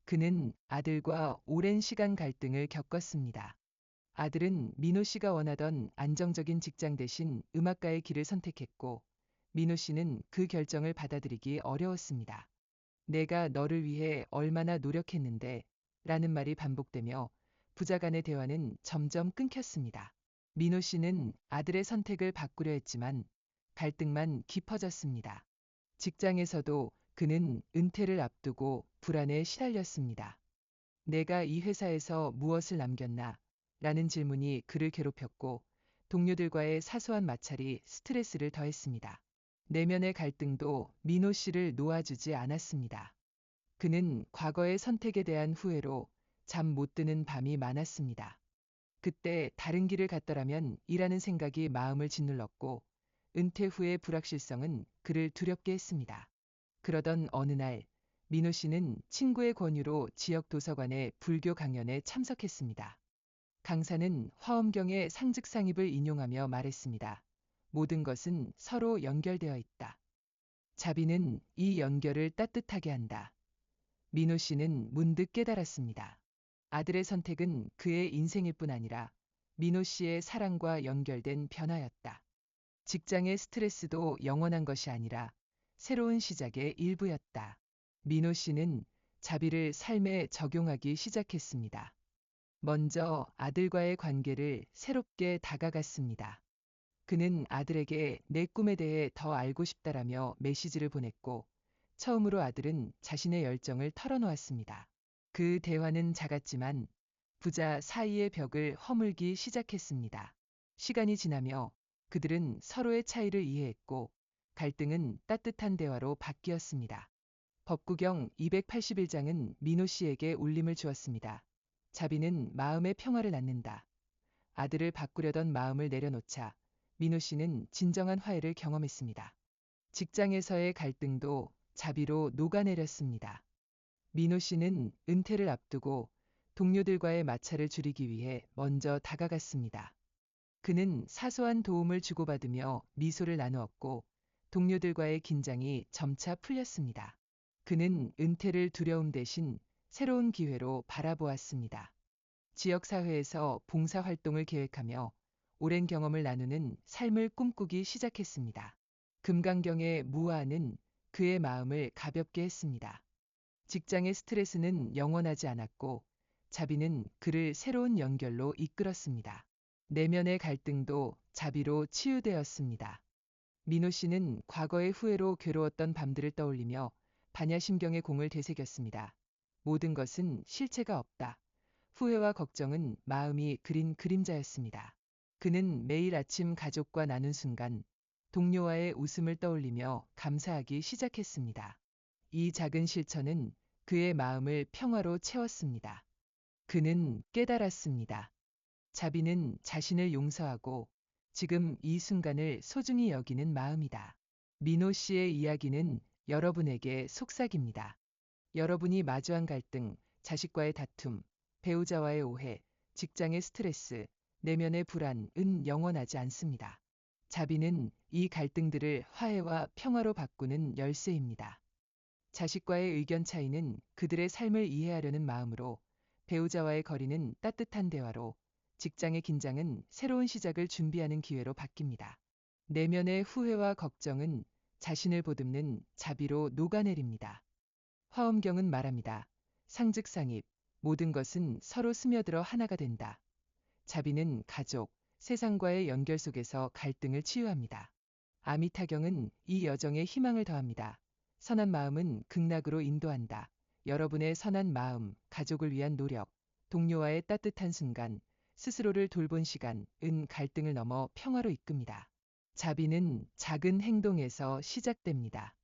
[SPEAKER 1] 그는 아들과 오랜 시간 갈등을 겪었습니다. 아들은 민호 씨가 원하던 안정적인 직장 대신 음악가의 길을 선택했고, 민호 씨는 그 결정을 받아들이기 어려웠습니다. 내가 너를 위해 얼마나 노력했는데, 라는 말이 반복되며 부자 간의 대화는 점점 끊겼습니다. 민호 씨는 아들의 선택을 바꾸려 했지만 갈등만 깊어졌습니다. 직장에서도 그는 은퇴를 앞두고 불안에 시달렸습니다. 내가 이 회사에서 무엇을 남겼나? 라는 질문이 그를 괴롭혔고, 동료들과의 사소한 마찰이 스트레스를 더했습니다. 내면의 갈등도 민호 씨를 놓아주지 않았습니다. 그는 과거의 선택에 대한 후회로 잠 못 드는 밤이 많았습니다. 그때 다른 길을 갔더라면 이라는 생각이 마음을 짓눌렀고, 은퇴 후의 불확실성은 그를 두렵게 했습니다. 그러던 어느 날, 민호 씨는 친구의 권유로 지역 도서관의 불교 강연에 참석했습니다. 강사는 화엄경의 상즉상입을 인용하며 말했습니다. 모든 것은 서로 연결되어 있다. 자비는 이 연결을 따뜻하게 한다. 민호 씨는 문득 깨달았습니다. 아들의 선택은 그의 인생일 뿐 아니라 민호 씨의 사랑과 연결된 변화였다. 직장의 스트레스도 영원한 것이 아니라 새로운 시작의 일부였다. 민호 씨는 자비를 삶에 적용하기 시작했습니다. 먼저 아들과의 관계를 새롭게 다가갔습니다. 그는 아들에게 내 꿈에 대해 더 알고 싶다라며 메시지를 보냈고, 처음으로 아들은 자신의 열정을 털어놓았습니다. 그 대화는 작았지만 부자 사이의 벽을 허물기 시작했습니다. 시간이 지나며 그들은 서로의 차이를 이해했고 갈등은 따뜻한 대화로 바뀌었습니다. 법구경 281장은 민호 씨에게 울림을 주었습니다. 자비는 마음의 평화를 낳는다. 아들을 바꾸려던 마음을 내려놓자 민호 씨는 진정한 화해를 경험했습니다. 직장에서의 갈등도 자비로 녹아내렸습니다. 민호 씨는 은퇴를 앞두고 동료들과의 마찰을 줄이기 위해 먼저 다가갔습니다. 그는 사소한 도움을 주고받으며 미소를 나누었고 동료들과의 긴장이 점차 풀렸습니다. 그는 은퇴를 두려움 대신 새로운 기회로 바라보았습니다. 지역사회에서 봉사활동을 계획하며 오랜 경험을 나누는 삶을 꿈꾸기 시작했습니다. 금강경의 무아는 그의 마음을 가볍게 했습니다. 직장의 스트레스는 영원하지 않았고 자비는 그를 새로운 연결로 이끌었습니다. 내면의 갈등도 자비로 치유되었습니다. 민호 씨는 과거의 후회로 괴로웠던 밤들을 떠올리며 반야심경의 공을 되새겼습니다. 모든 것은 실체가 없다. 후회와 걱정은 마음이 그린 그림자였습니다. 그는 매일 아침 가족과 나눈 순간 동료와의 웃음을 떠올리며 감사하기 시작했습니다. 이 작은 실천은 그의 마음을 평화로 채웠습니다. 그는 깨달았습니다. 자비는 자신을 용서하고 지금 이 순간을 소중히 여기는 마음이다. 민호 씨의 이야기는 여러분에게 속삭입니다. 여러분이 마주한 갈등, 자식과의 다툼, 배우자와의 오해, 직장의 스트레스, 내면의 불안은 영원하지 않습니다. 자비는 이 갈등들을 화해와 평화로 바꾸는 열쇠입니다. 자식과의 의견 차이는 그들의 삶을 이해하려는 마음으로, 배우자와의 거리는 따뜻한 대화로, 직장의 긴장은 새로운 시작을 준비하는 기회로 바뀝니다. 내면의 후회와 걱정은 자신을 보듬는 자비로 녹아내립니다. 화엄경은 말합니다. 상즉상입, 모든 것은 서로 스며들어 하나가 된다. 자비는 가족, 세상과의 연결 속에서 갈등을 치유합니다. 아미타경은 이 여정에 희망을 더합니다. 선한 마음은 극락으로 인도한다. 여러분의 선한 마음, 가족을 위한 노력, 동료와의 따뜻한 순간, 스스로를 돌본 시간은 갈등을 넘어 평화로 이끕니다. 자비는 작은 행동에서 시작됩니다.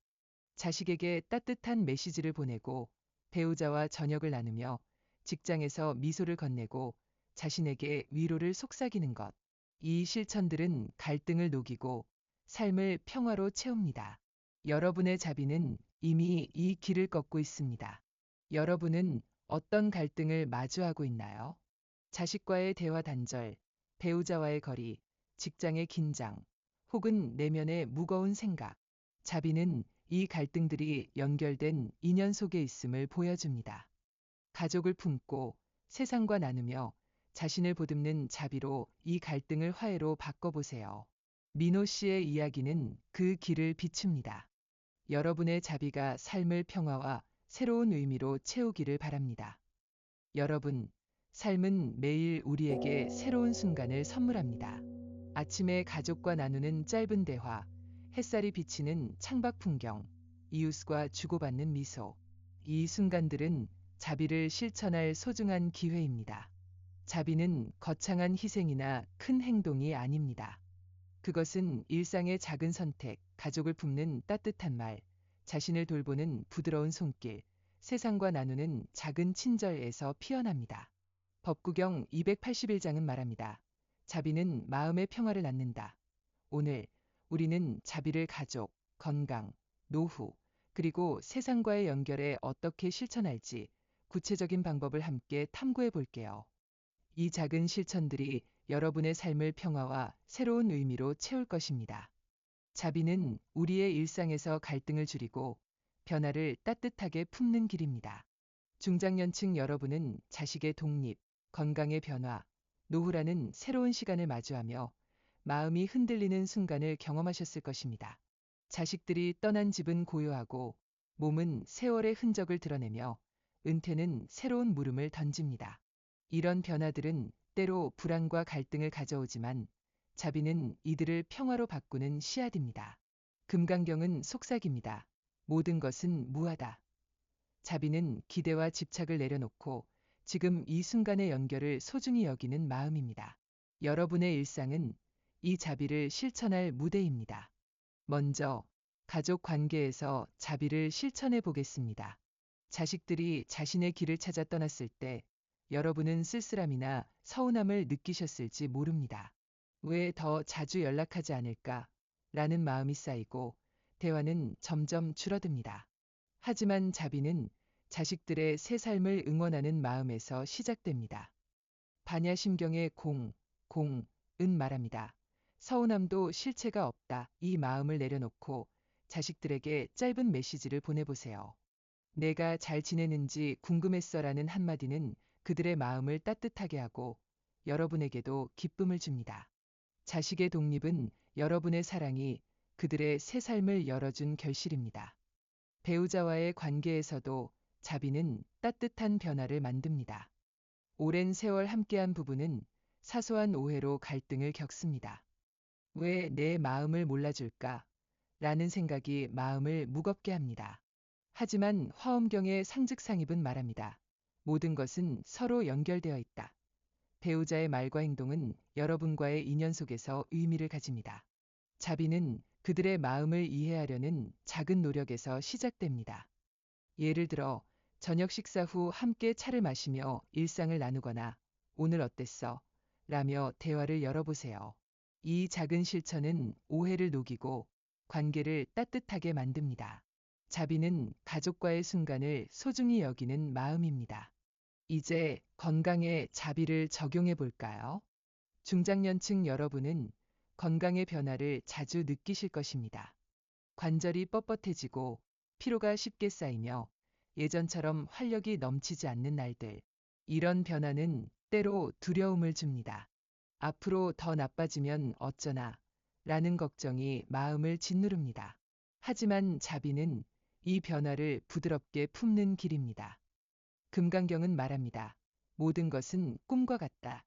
[SPEAKER 1] 자식에게 따뜻한 메시지를 보내고 배우자와 저녁을 나누며 직장에서 미소를 건네고 자신에게 위로를 속삭이는 것. 이 실천들은 갈등을 녹이고 삶을 평화로 채웁니다. 여러분의 자비는 이미 이 길을 걷고 있습니다. 여러분은 어떤 갈등을 마주하고 있나요? 자식과의 대화 단절, 배우자와의 거리, 직장의 긴장, 혹은 내면의 무거운 생각. 자비는 이 갈등들이 연결된 인연 속에 있음을 보여줍니다. 가족을 품고 세상과 나누며 자신을 보듬는 자비로 이 갈등을 화해로 바꿔보세요. 민호 씨의 이야기는 그 길을 비춥니다. 여러분의 자비가 삶을 평화와 새로운 의미로 채우기를 바랍니다. 여러분, 삶은 매일 우리에게 새로운 순간을 선물합니다. 아침에 가족과 나누는 짧은 대화, 햇살이 비치는 창밖 풍경, 이웃과 주고받는 미소. 이 순간들은 자비를 실천할 소중한 기회입니다. 자비는 거창한 희생이나 큰 행동이 아닙니다. 그것은 일상의 작은 선택, 가족을 품는 따뜻한 말, 자신을 돌보는 부드러운 손길, 세상과 나누는 작은 친절에서 피어납니다. 법구경 281장은 말합니다. 자비는 마음의 평화를 낳는다. 오늘 우리는 자비를 가족, 건강, 노후, 그리고 세상과의 연결에 어떻게 실천할지 구체적인 방법을 함께 탐구해 볼게요. 이 작은 실천들이 여러분의 삶을 평화와 새로운 의미로 채울 것입니다. 자비는 우리의 일상에서 갈등을 줄이고 변화를 따뜻하게 품는 길입니다. 중장년층 여러분은 자식의 독립, 건강의 변화, 노후라는 새로운 시간을 마주하며 마음이 흔들리는 순간을 경험하셨을 것입니다. 자식들이 떠난 집은 고요하고 몸은 세월의 흔적을 드러내며 은퇴는 새로운 물음을 던집니다. 이런 변화들은 때로 불안과 갈등을 가져오지만 자비는 이들을 평화로 바꾸는 씨앗입니다. 금강경은 속삭입니다. 모든 것은 무하다. 자비는 기대와 집착을 내려놓고 지금 이 순간의 연결을 소중히 여기는 마음입니다. 여러분의 일상은 이 자비를 실천할 무대입니다. 먼저 가족 관계에서 자비를 실천해 보겠습니다. 자식들이 자신의 길을 찾아 떠났을 때 여러분은 쓸쓸함이나 서운함을 느끼셨을지 모릅니다. 왜 더 자주 연락하지 않을까? 라는 마음이 쌓이고 대화는 점점 줄어듭니다. 하지만 자비는 자식들의 새 삶을 응원하는 마음에서 시작됩니다. 반야심경의 은 말합니다. 서운함도 실체가 없다. 이 마음을 내려놓고 자식들에게 짧은 메시지를 보내보세요. 내가 잘 지내는지 궁금했어라는 한마디는 그들의 마음을 따뜻하게 하고 여러분에게도 기쁨을 줍니다. 자식의 독립은 여러분의 사랑이 그들의 새 삶을 열어준 결실입니다. 배우자와의 관계에서도 자비는 따뜻한 변화를 만듭니다. 오랜 세월 함께한 부부는 사소한 오해로 갈등을 겪습니다. 왜 내 마음을 몰라줄까? 라는 생각이 마음을 무겁게 합니다. 하지만 화엄경의 상즉상입은 말합니다. 모든 것은 서로 연결되어 있다. 배우자의 말과 행동은 여러분과의 인연 속에서 의미를 가집니다. 자비는 그들의 마음을 이해하려는 작은 노력에서 시작됩니다. 예를 들어 저녁 식사 후 함께 차를 마시며 일상을 나누거나 오늘 어땠어? 라며 대화를 열어보세요. 이 작은 실천은 오해를 녹이고 관계를 따뜻하게 만듭니다. 자비는 가족과의 순간을 소중히 여기는 마음입니다. 이제 건강에 자비를 적용해 볼까요? 중장년층 여러분은 건강의 변화를 자주 느끼실 것입니다. 관절이 뻣뻣해지고 피로가 쉽게 쌓이며 예전처럼 활력이 넘치지 않는 날들. 이런 변화는 때로 두려움을 줍니다. 앞으로 더 나빠지면 어쩌나 라는 걱정이 마음을 짓누릅니다. 하지만 자비는 이 변화를 부드럽게 품는 길입니다. 금강경은 말합니다. 모든 것은 꿈과 같다.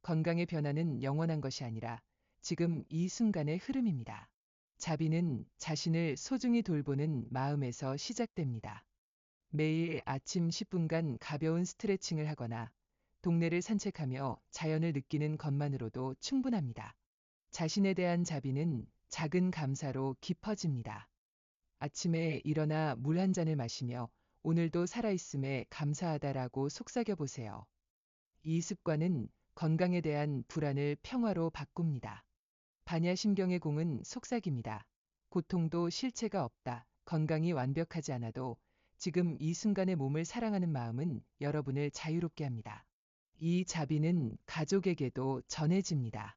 [SPEAKER 1] 건강의 변화는 영원한 것이 아니라 지금 이 순간의 흐름입니다. 자비는 자신을 소중히 돌보는 마음에서 시작됩니다. 매일 아침 10분간 가벼운 스트레칭을 하거나 동네를 산책하며 자연을 느끼는 것만으로도 충분합니다. 자신에 대한 자비는 작은 감사로 깊어집니다. 아침에 일어나 물 한 잔을 마시며 오늘도 살아있음에 감사하다라고 속삭여 보세요. 이 습관은 건강에 대한 불안을 평화로 바꿉니다. 반야심경의 공은 속삭입니다. 고통도 실체가 없다. 건강이 완벽하지 않아도 지금 이 순간의 몸을 사랑하는 마음은 여러분을 자유롭게 합니다. 이 자비는 가족에게도 전해집니다.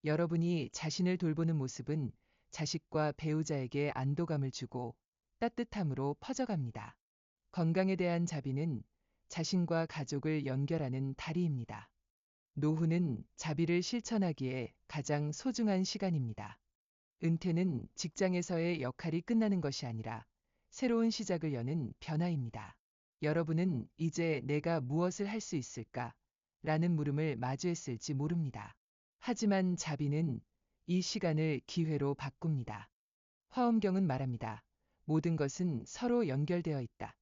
[SPEAKER 1] 여러분이 자신을 돌보는 모습은 자식과 배우자에게 안도감을 주고 따뜻함으로 퍼져갑니다. 건강에 대한 자비는 자신과 가족을 연결하는 다리입니다. 노후는 자비를 실천하기에 가장 소중한 시간입니다. 은퇴는 직장에서의 역할이 끝나는 것이 아니라 새로운 시작을 여는 변화입니다. 여러분은 이제 내가 무엇을 할 수 있을까? 라는 물음을 마주했을지 모릅니다. 하지만 자비는 이 시간을 기회로 바꿉니다. 화엄경은 말합니다. 모든 것은 서로 연결되어 있다.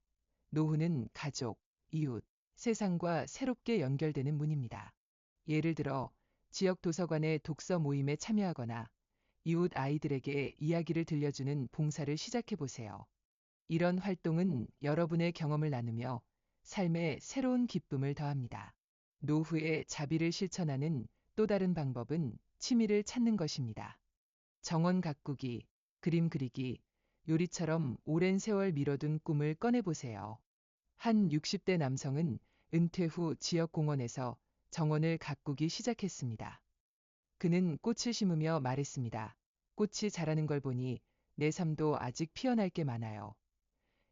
[SPEAKER 1] 노후는 가족, 이웃, 세상과 새롭게 연결되는 문입니다. 예를 들어 지역 도서관의 독서 모임에 참여하거나 이웃 아이들에게 이야기를 들려주는 봉사를 시작해 보세요. 이런 활동은 여러분의 경험을 나누며 삶에 새로운 기쁨을 더합니다. 노후에 자비를 실천하는 또 다른 방법은 취미를 찾는 것입니다. 정원 가꾸기, 그림 그리기, 요리처럼 오랜 세월 미뤄둔 꿈을 꺼내보세요. 한 60대 남성은 은퇴 후 지역 공원에서 정원을 가꾸기 시작했습니다. 그는 꽃을 심으며 말했습니다. 꽃이 자라는 걸 보니 내 삶도 아직 피어날 게 많아요.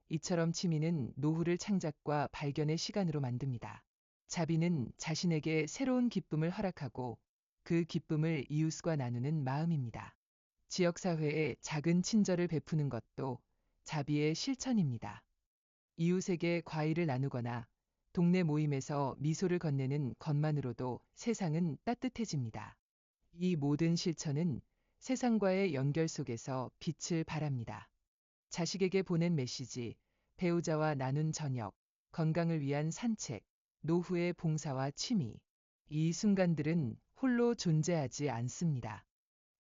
[SPEAKER 1] 이처럼 취미는 노후를 창작과 발견의 시간으로 만듭니다. 자비는 자신에게 새로운 기쁨을 허락하고 그 기쁨을 이웃과 나누는 마음입니다. 지역사회에 작은 친절을 베푸는 것도 자비의 실천입니다. 이웃에게 과일을 나누거나 동네 모임에서 미소를 건네는 것만으로도 세상은 따뜻해집니다. 이 모든 실천은 세상과의 연결 속에서 빛을 발합니다. 자식에게 보낸 메시지, 배우자와 나눈 저녁, 건강을 위한 산책, 노후의 봉사와 취미. 이 순간들은 홀로 존재하지 않습니다.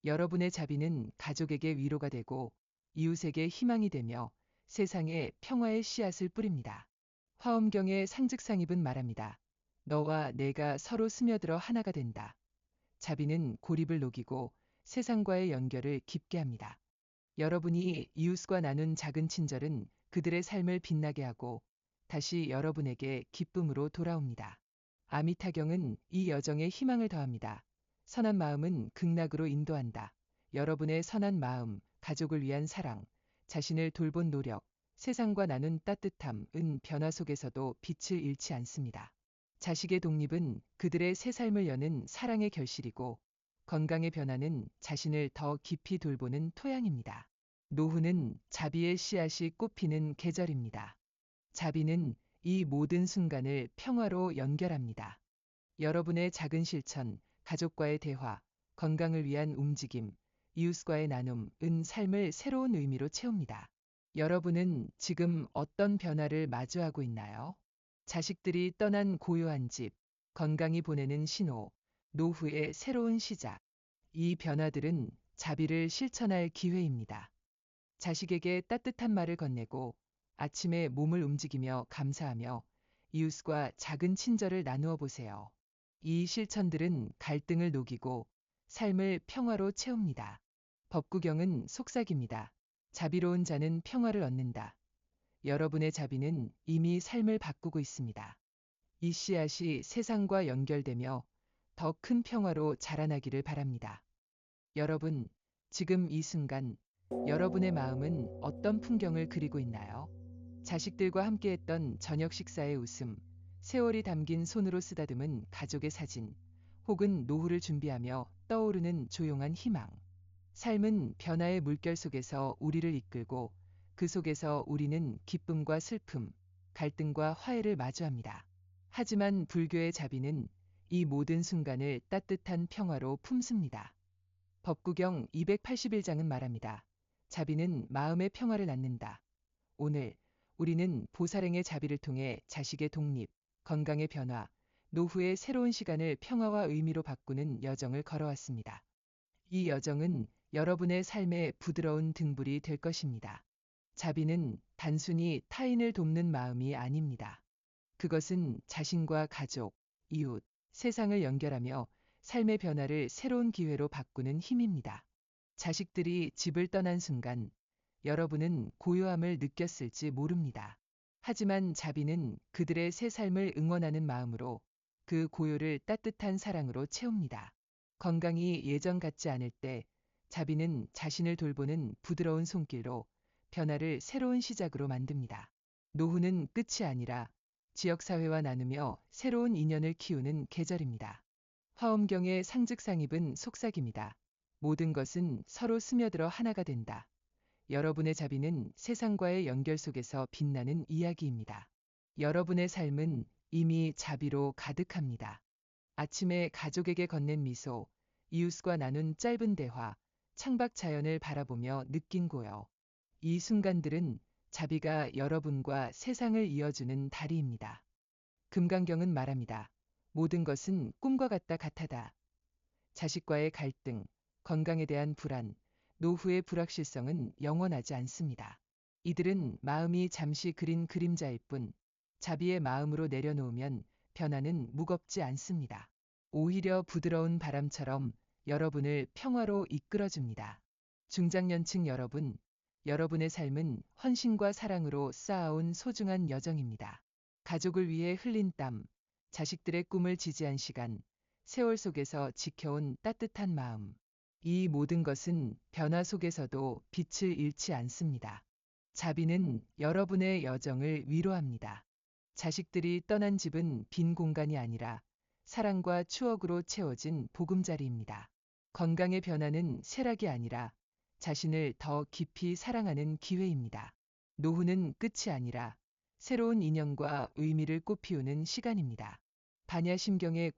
[SPEAKER 1] 여러분의 자비는 가족에게 위로가 되고 이웃에게 희망이 되며 세상에 평화의 씨앗을 뿌립니다. 화엄경의 상즉상입은 말합니다. 너와 내가 서로 스며들어 하나가 된다. 자비는 고립을 녹이고 세상과의 연결을 깊게 합니다. 여러분이 이웃과 나눈 작은 친절은 그들의 삶을 빛나게 하고 다시 여러분에게 기쁨으로 돌아옵니다. 아미타경은 이 여정에 희망을 더합니다. 선한 마음은 극락으로 인도한다. 여러분의 선한 마음, 가족을 위한 사랑, 자신을 돌본 노력, 세상과 나눈 따뜻함은 변화 속에서도 빛을 잃지 않습니다. 자식의 독립은 그들의 새 삶을 여는 사랑의 결실이고 건강의 변화는 자신을 더 깊이 돌보는 토양입니다. 노후는 자비의 씨앗이 꽃피는 계절입니다. 자비는 이 모든 순간을 평화로 연결합니다. 여러분의 작은 실천, 가족과의 대화, 건강을 위한 움직임, 이웃과의 나눔은 삶을 새로운 의미로 채웁니다. 여러분은 지금 어떤 변화를 마주하고 있나요? 자식들이 떠난 고요한 집, 건강이 보내는 신호, 노후의 새로운 시작. 이 변화들은 자비를 실천할 기회입니다. 자식에게 따뜻한 말을 건네고 아침에 몸을 움직이며 감사하며 이웃과 작은 친절을 나누어 보세요. 이 실천들은 갈등을 녹이고 삶을 평화로 채웁니다. 법구경은 속삭입니다. 자비로운 자는 평화를 얻는다. 여러분의 자비는 이미 삶을 바꾸고 있습니다. 이 씨앗이 세상과 연결되며 더 큰 평화로 자라나기를 바랍니다. 여러분, 지금 이 순간 여러분의 마음은 어떤 풍경을 그리고 있나요? 자식들과 함께했던 저녁 식사의 웃음, 세월이 담긴 손으로 쓰다듬은 가족의 사진, 혹은 노후를 준비하며 떠오르는 조용한 희망. 삶은 변화의 물결 속에서 우리를 이끌고 그 속에서 우리는 기쁨과 슬픔, 갈등과 화해를 마주합니다. 하지만 불교의 자비는 이 모든 순간을 따뜻한 평화로 품습니다. 법구경 281장은 말합니다. 자비는 마음의 평화를 낳는다. 오늘 우리는 보살행의 자비를 통해 자식의 독립, 건강의 변화, 노후의 새로운 시간을 평화와 의미로 바꾸는 여정을 걸어왔습니다. 이 여정은 여러분의 삶의 부드러운 등불이 될 것입니다. 자비는 단순히 타인을 돕는 마음이 아닙니다. 그것은 자신과 가족, 이웃, 세상을 연결하며 삶의 변화를 새로운 기회로 바꾸는 힘입니다. 자식들이 집을 떠난 순간 여러분은 고요함을 느꼈을지 모릅니다. 하지만 자비는 그들의 새 삶을 응원하는 마음으로 그 고요를 따뜻한 사랑으로 채웁니다. 건강이 예전 같지 않을 때 자비는 자신을 돌보는 부드러운 손길로 변화를 새로운 시작으로 만듭니다. 노후는 끝이 아니라 지역사회와 나누며 새로운 인연을 키우는 계절입니다. 화엄경의 상즉상입은 속삭입니다. 모든 것은 서로 스며들어 하나가 된다. 여러분의 자비는 세상과의 연결 속에서 빛나는 이야기입니다. 여러분의 삶은 이미 자비로 가득합니다. 아침에 가족에게 건넨 미소, 이웃과 나눈 짧은 대화, 창밖 자연을 바라보며 느낀 고요. 이 순간들은 자비가 여러분과 세상을 이어주는 다리입니다. 금강경은 말합니다. 모든 것은 꿈과 같다 같아다. 자식과의 갈등, 건강에 대한 불안, 노후의 불확실성은 영원하지 않습니다. 이들은 마음이 잠시 그린 그림자일 뿐 자비의 마음으로 내려놓으면 변화는 무겁지 않습니다. 오히려 부드러운 바람처럼 여러분을 평화로 이끌어줍니다. 중장년층 여러분, 여러분의 삶은 헌신과 사랑으로 쌓아온 소중한 여정입니다. 가족을 위해 흘린 땀, 자식들의 꿈을 지지한 시간, 세월 속에서 지켜온 따뜻한 마음. 이 모든 것은 변화 속에서도 빛을 잃지 않습니다. 자비는 여러분의 여정을 위로합니다. 자식들이 떠난 집은 빈 공간이 아니라 사랑과 추억으로 채워진 보금자리입니다. 건강의 변화는 쇠락이 아니라 자신을 더 깊이 사랑하는 기회입니다. 노후는 끝이 아니라 새로운 인연과 의미를 꽃피우는 시간입니다. 반야심경의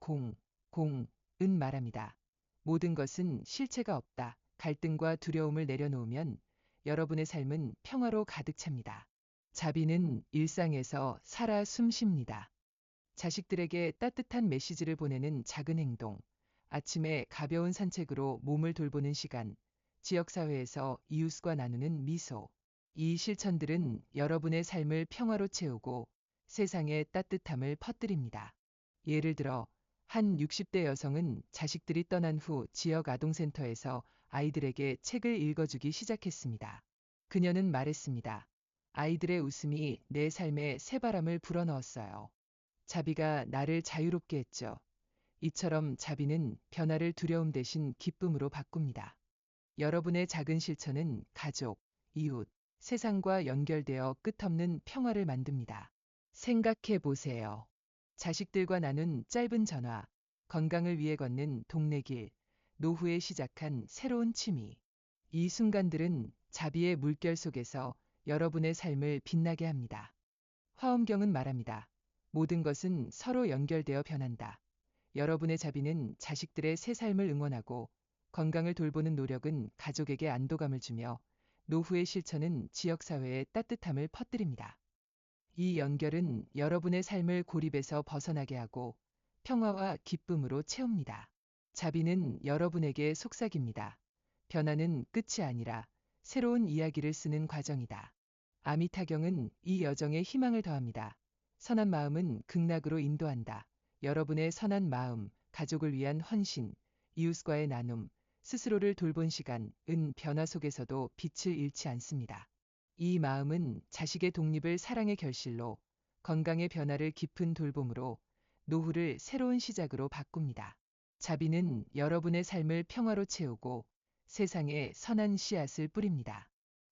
[SPEAKER 1] 은 말합니다. 모든 것은 실체가 없다. 갈등과 두려움을 내려놓으면 여러분의 삶은 평화로 가득 찹니다. 자비는 일상에서 살아 숨쉽니다. 자식들에게 따뜻한 메시지를 보내는 작은 행동, 아침에 가벼운 산책으로 몸을 돌보는 시간, 지역사회에서 이웃과 나누는 미소. 이 실천들은 여러분의 삶을 평화로 채우고 세상에 따뜻함을 퍼뜨립니다. 예를 들어, 한 60대 여성은 자식들이 떠난 후 지역 아동센터에서 아이들에게 책을 읽어주기 시작했습니다. 그녀는 말했습니다. 아이들의 웃음이 내 삶에 새바람을 불어넣었어요. 자비가 나를 자유롭게 했죠. 이처럼 자비는 변화를 두려움 대신 기쁨으로 바꿉니다. 여러분의 작은 실천은 가족, 이웃, 세상과 연결되어 끝없는 평화를 만듭니다. 생각해 보세요. 자식들과 나눈 짧은 전화, 건강을 위해 걷는 동네 길, 노후에 시작한 새로운 취미. 이 순간들은 자비의 물결 속에서 여러분의 삶을 빛나게 합니다. 화엄경은 말합니다. 모든 것은 서로 연결되어 변한다. 여러분의 자비는 자식들의 새 삶을 응원하고 건강을 돌보는 노력은 가족에게 안도감을 주며 노후의 실천은 지역사회에 따뜻함을 퍼뜨립니다. 이 연결은 여러분의 삶을 고립에서 벗어나게 하고 평화와 기쁨으로 채웁니다. 자비는 여러분에게 속삭입니다. 변화는 끝이 아니라 새로운 이야기를 쓰는 과정이다. 아미타경은 이 여정에 희망을 더합니다. 선한 마음은 극락으로 인도한다. 여러분의 선한 마음, 가족을 위한 헌신, 이웃과의 나눔, 스스로를 돌본 시간은 변화 속에서도 빛을 잃지 않습니다. 이 마음은 자식의 독립을 사랑의 결실로, 건강의 변화를 깊은 돌봄으로, 노후를 새로운 시작으로 바꿉니다. 자비는 여러분의 삶을 평화로 채우고 세상에 선한 씨앗을 뿌립니다.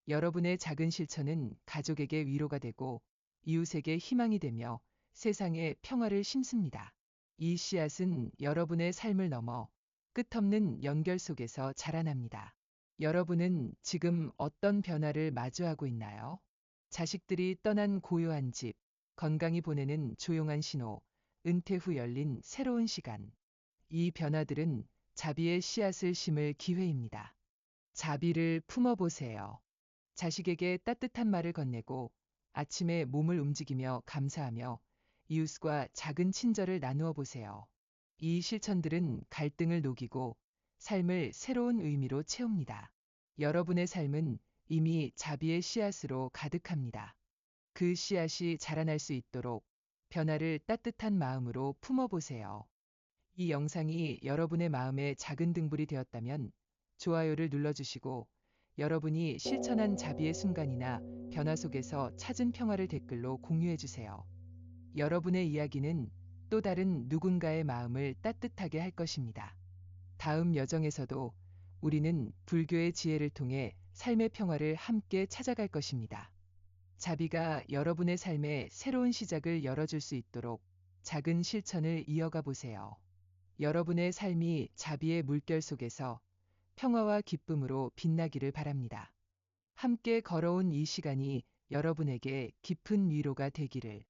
[SPEAKER 1] 여러분의 작은 실천은 가족에게 위로가 되고 이웃에게 희망이 되며 세상에 평화를 심습니다. 이 씨앗은 여러분의 삶을 넘어 끝없는 연결 속에서 자라납니다. 여러분은 지금 어떤 변화를 마주하고 있나요? 자식들이 떠난 고요한 집, 건강히 보내는 조용한 신호, 은퇴 후 열린 새로운 시간. 이 변화들은 자비의 씨앗을 심을 기회입니다. 자비를 품어보세요. 자식에게 따뜻한 말을 건네고 아침에 몸을 움직이며 감사하며 이웃과 작은 친절을 나누어 보세요. 이 실천들은 갈등을 녹이고 삶을 새로운 의미로 채웁니다. 여러분의 삶은 이미 자비의 씨앗으로 가득합니다. 그 씨앗이 자라날 수 있도록 변화를 따뜻한 마음으로 품어보세요. 이 영상이 여러분의 마음에 작은 등불이 되었다면 좋아요를 눌러주시고 여러분이 실천한 자비의 순간이나 변화 속에서 찾은 평화를 댓글로 공유해주세요. 여러분의 이야기는 또 다른 누군가의 마음을 따뜻하게 할 것입니다. 다음 여정에서도 우리는 불교의 지혜를 통해 삶의 평화를 함께 찾아갈 것입니다. 자비가 여러분의 삶에 새로운 시작을 열어줄 수 있도록 작은 실천을 이어가 보세요. 여러분의 삶이 자비의 물결 속에서 평화와 기쁨으로 빛나기를 바랍니다. 함께 걸어온 이 시간이 여러분에게 깊은 위로가 되기를